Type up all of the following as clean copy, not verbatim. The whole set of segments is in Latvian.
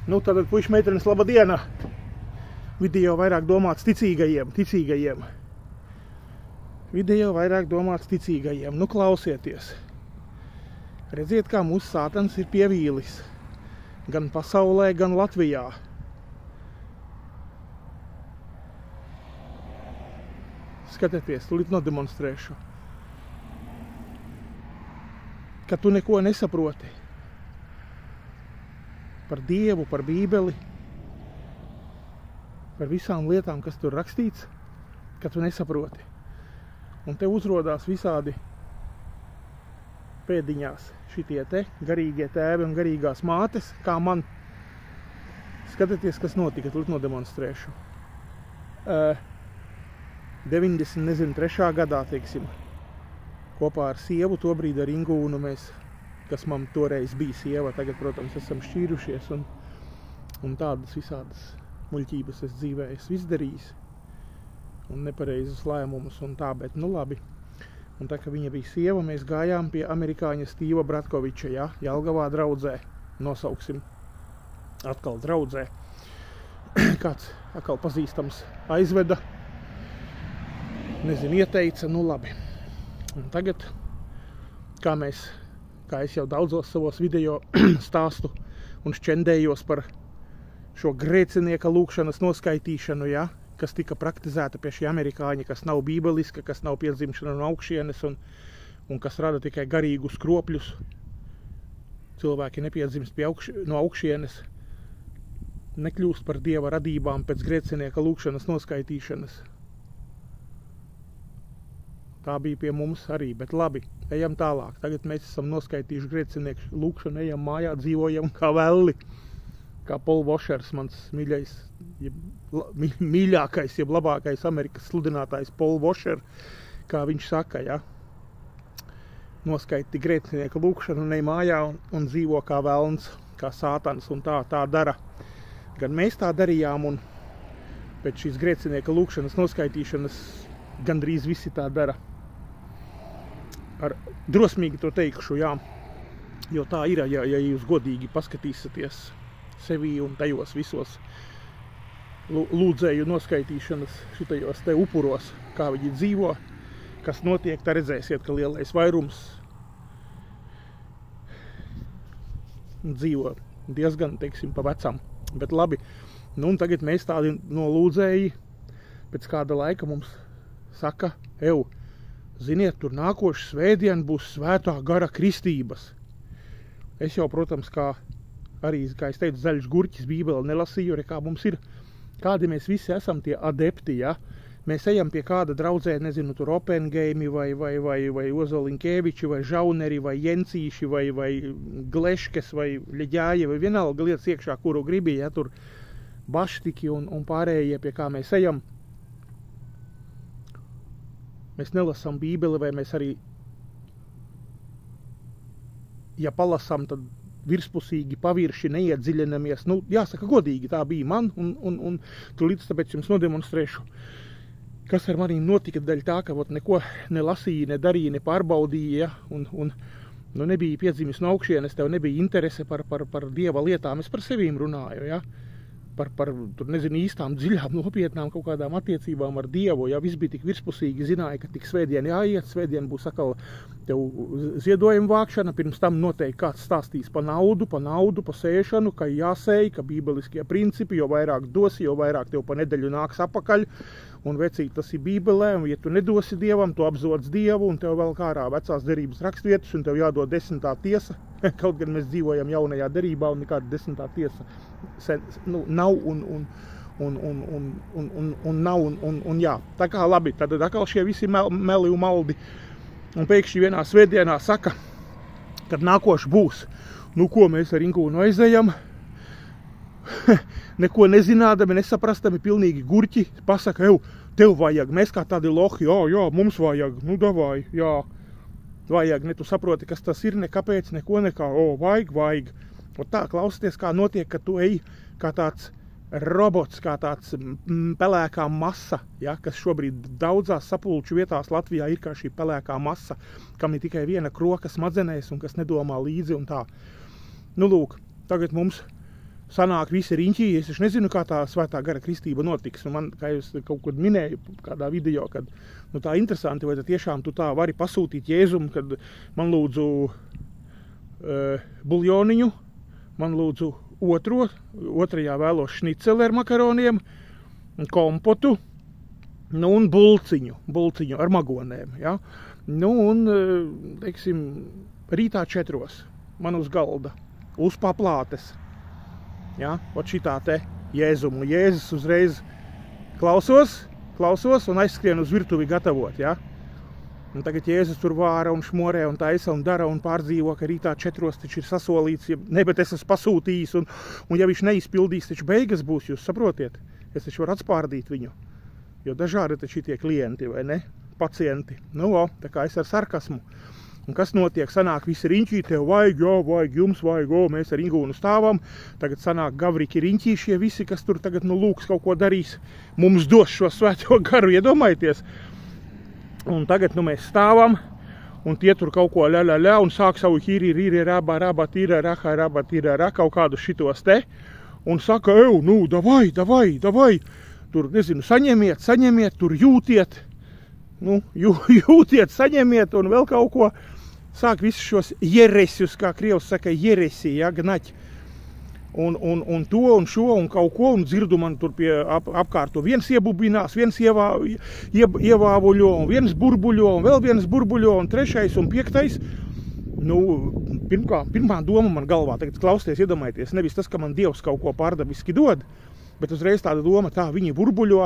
Nu, tātad, puiši meitenes, laba diena! Video vairāk domāts ticīgajiem. Video vairāk domāts ticīgajiem. Nu, klausieties. Redziet, kā mūsu sātans ir pievīlis. Gan pasaulē, gan Latvijā. Skatieties, tūlīt nodemonstrēšu. Ka tu neko nesaproti. Par Dievu, par Bībeli, par visām lietām, kas tur rakstīts, ka tu nesaproti. Un te uzrodās visādi pēdiņās šitie te garīgie tēvi un garīgās mātes, kā man. Skatieties, kas notika, tūlīt nodemonstrēšu. 93. gadā, teiksim, kopā ar sievu, tobrīd ar Ingūnu mēs, kas man toreiz bija sieva, tagad, protams, esam šķīrušies un tādas visādas muļķības es dzīvē esmu izdarījis un nepareizus lēmumus un tā, bet nu labi. Un tā, ka viņa bija sieva, mēs gājām pie amerikāņa Stīva Bratkoviča, ja, Jelgavā draudzē, nosauksim atkal draudzē. Kāds atkal pazīstams aizveda, nezinu, ieteica, nu labi. Un tagad, kā es jau daudzos savos video stāstu un šķendējos par šo grēcinieka lūkšanas noskaitīšanu, ja, kas tika praktizēta pie šī amerikāņa, kas nav bībeliska, kas nav piedzimšana no augšienes un kas rada tikai garīgus kropļus. Cilvēki nepiedzimst no augšienes, nekļūst par Dieva radībām pēc grēcinieka lūkšanas noskaitīšanas. Tā bija pie mums arī, bet labi, ejam tālāk. Tagad mēs esam noskaitījuši grēcinieku lūkšanu, ejam mājā, dzīvojam kā velli. Kā Paul Washers, mans mīļākais, jeb labākais Amerikas sludinātājs Paul Washer, kā viņš saka, ja. Noskaiti grēcinieku lūkšanu, ej mājā un dzīvo kā velns, kā sātans, un tā dara. Gan mēs tā darījām, un pēc šīs grēcinieka lūkšanas noskaitīšanas gandrīz visi tā dara. Drosmīgi to teikšu, jā, jo tā ir, ja jūs godīgi paskatīsieties sevī un tajos visos lūdzēju noskaitīšanas šitajos te upuros, kā viņi dzīvo, kas notiek, tā redzēsiet, ka lielais vairums dzīvo diezgan, teiksim, pa vecam. Bet labi, nu un tagad mēs tādi nolūdzēji, pēc kāda laika mums saka, ziniet, tur nākošu svētdienu būs svētā gara kristības. Es jau, protams, kā es teicu, zaļš gurķis Bībeli nelasīju, kā mums ir, kādi mēs visi esam tie adepti, ja? Mēs ejam pie kāda draudzē, nezinu, tur Opengeimi vai Ozoliņkeviči, vai Žauneri, vai Jencīši, vai Gleškes, vai Ļeģāji, vai vienalga lietas iekšā, kuru gribi, ja? Tur Baštiki un pārējie, pie kā mēs ejam. Mēs nelasām Bībeli, vai mēs arī, ja palasām, tad virspusīgi pavirši neiedziļinamies. Nu, jāsaka godīgi, tā bija man, un tūlīt tāpēc jums nodemonstrēšu, kas ar manīm notika daļ tā, ka neko nelasīja, nedarīja, nepārbaudīja, un nebija piedzimis no augšienes, tev nebija interese par Dieva lietām. Es par sevīm runāju, ja? Par tur, nezinu, īstām, dziļām, nopietnām kaut kādām attiecībām ar Dievu, ja viss bija tik virspusīgi, zināja, ka tik svētdien jāiet, svētdien būs atkal tev ziedojuma vākšana, pirms tam noteikti kāds stāstīs pa naudu, pa sēšanu, ka jāsēj, ka bībeliskie principi, jo vairāk dosi, jo vairāk tev pa nedēļu nāks apakaļ, un vecīt tas ir Bībelē, un ja tu nedosi Dievam, tu apzods Dievu, un tev vēl kārā vecās derības rakstvietas, un tev jādod 10. tiesa, kaut gan mēs dzīvojam jaunajā derībā, un nekāda 10. tiesa nav un jā. Tā kā labi, tad atkal šie visi meli un maldi, un pēkšņi vienā svētdienā saka, kad nākoši būs, nu ko mēs ar Ingūnu aizejam, neko nezinādami, nesaprastami, pilnīgi gurķi, pasaka, tev vajag, mēs kā tādi lohi, jā, mums vajag, nu davai, jā, vajag, ne tu saproti, kas tas ir, nekāpēc, neko, vajag. Un tā, klausieties, kā notiek, ka tu ej kā tāds robots, kā tāds pelēkā masa, ja, kas šobrīd daudzās sapulču vietās Latvijā ir kā šī pelēkā masa, kam ir tikai viena kroka smadzenēs un kas nedomā līdzi un tā. Nu lūk, tagad mums sanāk visi riņķī, es nezinu, kā tā svētā gara kristība notiks. Man, kā jūs kaut kur minēju kādā video, kad tā interesanti, vai tad tiešām tu tā vari pasūtīt Jēzum, kad man lūdzu buljoniņu, man lūdzu otrajā vēlos šniceli ar makaroniem, kompotu, un bulciņu ar magonēm, ja. Teiksim, rītā 4 man uz galda, uz paplātes. Ja, ot šitā te Jēzumu. Jēzus uzreiz klausos un aizskrien uz virtuvi gatavot, ja. Un tagad Jēzus tur vāra un šmorē un taisa un dara un pārdzīvo, ka rītā 4 taču ir sasolīts, bet es esmu pasūtījis un ja viņš neizpildīs, taču beigas būs, jūs saprotiet. Es taču varu atspārdīt viņu, jo dažādi taču tie klienti, vai ne, pacienti. Tā kā es ar sarkasmu. Un kas notiek? Sanāk visi riņķī, tev vajag, jums vajag, mēs ar Ingūnu stāvam. Tagad sanāk gavriki riņķī šie visi, kas tur tagad lūks kaut ko darīs. Mums dos šo svēto garu, iedomājieties. Un tagad mēs stāvam, un tie tur kaut ko ļa, un sāk savu hīri, raba, tīra, kaut kādu šitos te. Un saka, davai, tur, nezinu, saņemiet, tur jūtiet. Jūtiet, saņemiet un vēl kaut ko. Sāk visus šos jeresius, kā krievs saka, jeresi, ja, gnaķi. Un to un šo un kaut ko, un dzirdu man tur pie apkārto. Viens iebubinās, viens ievāvuļo, un viens burbuļo, un vēl viens burbuļo, un 3. un 5. Pirmā doma man galvā, tagad klausties, iedomājieties, nevis tas, ka man Dievs kaut ko pārdabiski dod, bet uzreiz tāda doma, viņi burbuļo,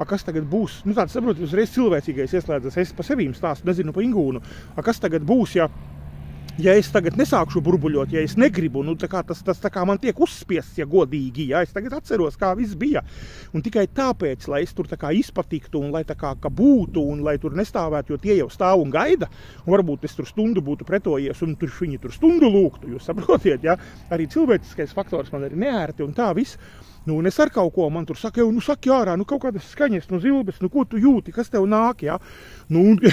kas tagad būs, tāds, saprot, uzreiz cilvēcīgais ieslēdzas, es pa sevīm stāstu, nezinu pa Ingūnu, kas tagad būs, ja es tagad nesākšu burbuļot, ja es negribu, tas tā kā man tiek uzspiests, ja godīgi, ja es tagad atceros, kā viss bija, un tikai tāpēc, lai es tur tā kā izpatiktu, un lai tā kā būtu, un lai tur nestāvētu, jo tie jau stāv un gaida, un varbūt es tur stundu būtu pretojies, un viņi tur stundu lūgtu, jūs saprotiet, ja, arī cilvēciskais faktors man arī neērti, un tā viss. Un es ar kaut ko, man tur saka, saki ārā, kaut kādas skaņas, zilbes, ko tu jūti, kas tev nāk, ja?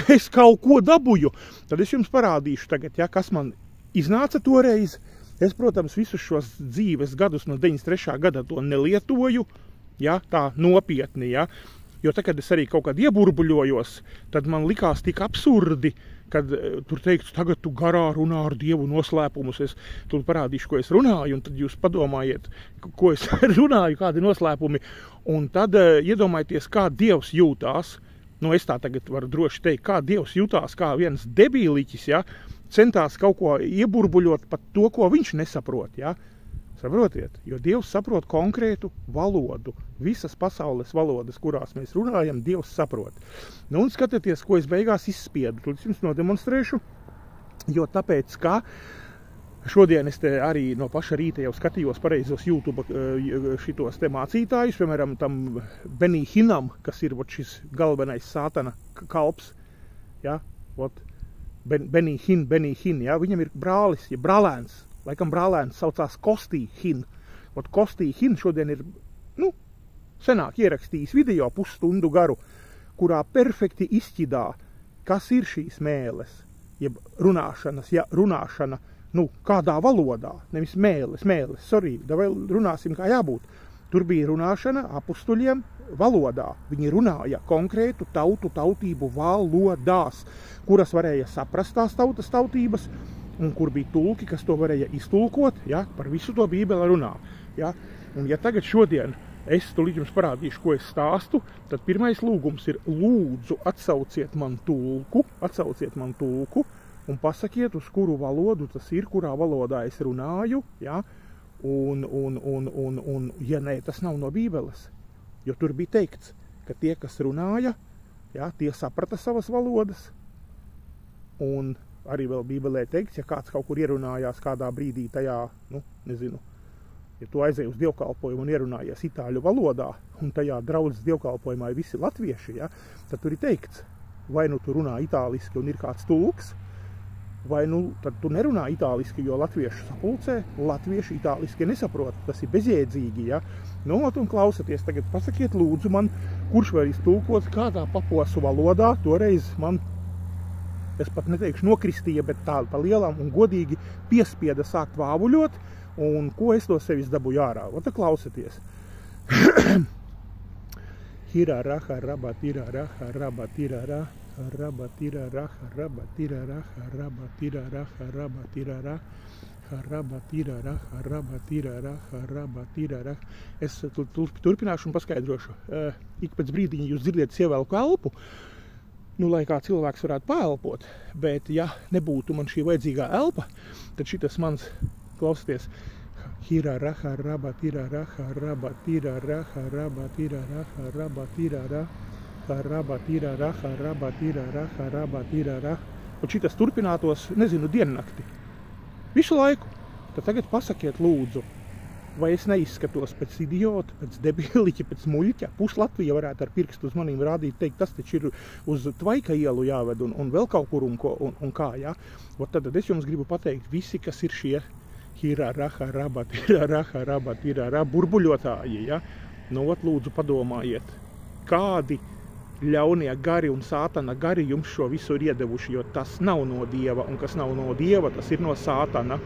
Es kaut ko dabūju. Tad es jums parādīšu tagad, ja, kas man iznāca toreiz. Es, protams, visus šos dzīves gadus no 93. gada to nelietoju, ja, tā nopietni, ja. Jo tad, kad es arī kaut kad ieburbuļojos, tad man likās tik absurdi, kad tur teikts, tagad tu garā runā ar Dievu noslēpumus, es tur parādīšu, ko es runāju, un tad jūs padomājiet, ko es runāju, kādi noslēpumi, un tad iedomājieties, kā Dievs jūtās, es tā tagad varu droši teikt, kā Dievs jūtās, kā viens debīliķis, ja, centās kaut ko ieburbuļot pat to, ko viņš nesaprot, ja. Saprotiet? Jo Dievs saprot konkrētu valodu. Visas pasaules valodas, kurās mēs runājam, Dievs saprot. Un skatieties, ko es beigās izspiedu. Tad es jums nodemonstrēšu, jo tāpēc, ka šodien es te arī no paša rīta jau skatījos pareizos YouTube šitos te mācītājus, piemēram, tam Benī Hinam, kas ir šis galvenais sātana kalps, ja, Benī Hin, ja, viņam ir brālis, ja brālēns. Laikam brālēns saucās Kostī Hin. Kostī Hin šodien ir, senāk ierakstījis video pusstundu garu, kurā perfekti izķidā, kas ir šīs mēles, jeb runāšana, kādā valodā, nevis mēles, davai runāsim kā jābūt. Tur bija runāšana apustuļiem valodā. Viņi runāja konkrētu tautību valodās, kuras varēja saprast tās tautības, un kur bija tulki, kas to varēja iztulkot, ja, par visu to Bībele runā. Ja. Un ja tagad šodien es tulīt jums parādīšu, ko es stāstu, tad pirmais lūgums ir lūdzu atsauciet man tulku, un pasakiet, uz kuru valodu tas ir, kurā valodā es runāju, ja, un ja nē, tas nav no Bībeles, jo tur bija teikts, ka tie, kas runāja, ja, tie saprata savas valodas, un arī vēl Bībelē teikts, ja kāds kaut kur ierunājās kādā brīdī tajā, ja tu aizēji uz dievkalpojumu un ierunājies itāļu valodā, un tajā draudzes dievkalpojumā ir visi latvieši, ja, tad tur ir teikts, vai tu runā itāliski un ir kāds tulks, vai tad tu nerunā itāliski, jo latviešu sapulcē latvieši itāliski nesaprot, tas ir bezjēdzīgi, ja. Un klausaties, tagad pasakiet lūdzu man, kurš var iztulkot kādā paposu valodā, toreiz man, es pat neteikšu nokristīja, bet tā pa lielam un godīgi piespieda sākt vāvuļot, Un ko es no sevis dabūju ārā? Ota klausieties. Hirara, haraba, tirara, haraba, tirara, haraba, tirara, haraba, tirara, haraba, tirara, haraba, tirara, haraba, tirara, haraba, tirara, haraba, tirara. Es turpināšu un paskaidrošu. Ik pēc brīdiņa jūs dzirdiet ievelku elpu, nu, lai kā cilvēks varētu paelpot, bet ja nebūtu man šī vajadzīgā elpa, tad šitas mans, klausieties, hirara, haraba, tirara, haraba, tirara, haraba, tirara, haraba, tirara, haraba, tirara, haraba, tirara, haraba, tirara. Un šitas turpinātos, nezinu, diennakti. Visu laiku. Tad tagad pasakiet lūdzu, vai es neizskatos pēc idiota, pēc debiliķa, pēc muļķa. Pus Latvija varētu ar pirkstu uz manīm rādīt, teikt, tas taču ir uz Tvaika ielu jāved un vēl kaut kur un kā, jā. Tad es jums gribu pateikt, visi, kas ir šie hirara, haraba, tirara, haraba, tirara, burbuļotāji, ja? Nu, lūdzu padomājiet, kādi ļaunie gari un sātana gari jums šo visu ir iedevuši, jo tas nav no Dieva, un kas nav no Dieva, tas ir no sātana.